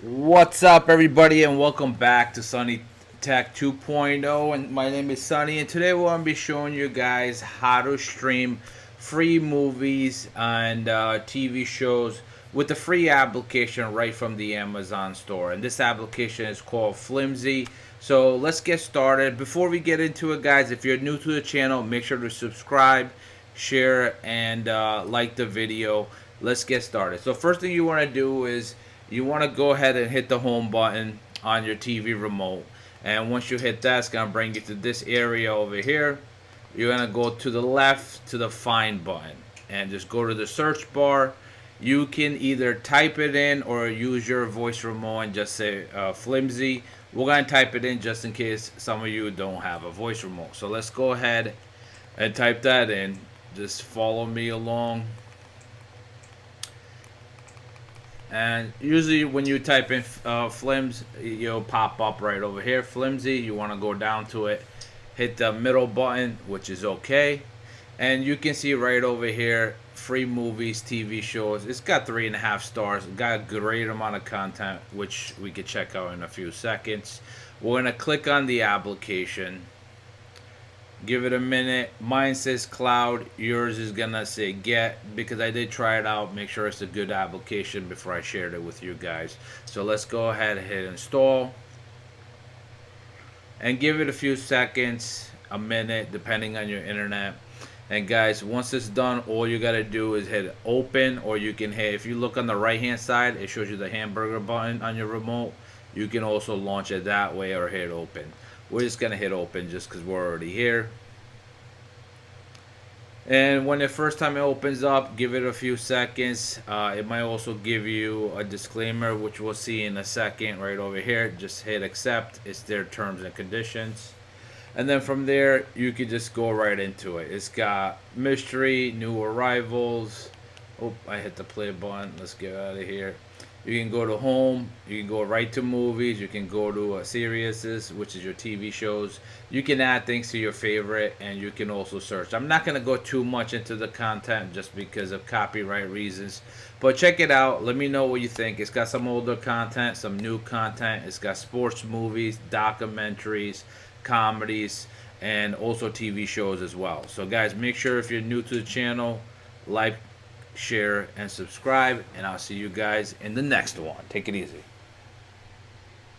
What's up, everybody, and welcome back to Sunny Tech 2.0. And my name is Sunny, and today we're going to be showing you guys how to stream free movies and TV shows with the free application right from the Amazon store. And this application is called Flimzie. So let's get started. Before we get into it, guys, if you're new to the channel, make sure to subscribe, share, and like the video. Let's get started. So first thing you want to do is you want to go ahead and hit the home button on your TV remote. And once you hit that, it's going to bring you to this area over here. You're going to go to the left to the find button and just go to the search bar. You can either type it in or use your voice remote and just say Flimzie. We're going to type it in just in case some of you don't have a voice remote. So let's go ahead and type that in. Just follow me along. And usually when you type in Flims, you'll pop up right over here. Flimzie, you want to go down to it, hit the middle button, which is okay. And you can see right over here, free movies, TV shows. It's got 3.5 stars. It's got a great amount of content, which we could check out in a few seconds. We're going to click on the application. Give it a minute. Mine says cloud. Yours is gonna say get, because I did try it out. Make sure it's a good application before I shared it with you guys. So let's go ahead and hit install and give it a few seconds, a minute, depending on your internet. And guys, once it's done, all you gotta do is hit open, or you can hit, if you look on the right hand side, it shows you the hamburger button on your remote. You can also launch it that way or hit open. We're just going to hit open just because we're already here. And when the first time it opens up, give it a few seconds. It might also give you a disclaimer, which we'll see in a second right over here. Just hit accept. It's their terms and conditions. And then from there, you can just go right into it. It's got mystery, new arrivals. Oh, I hit the play button. Let's get out of here. You can go to home, you can go right to movies, you can go to series, which is your TV shows. You can add things to your favorite, and you can also search. I'm not going to go too much into the content just because of copyright reasons, but check it out. Let me know what you think. It's got some older content, some new content. It's got sports movies, documentaries, comedies, and also TV shows as well. So guys, make sure if you're new to the channel, like, share, and subscribe, and I'll see you guys in the next one. Take it easy.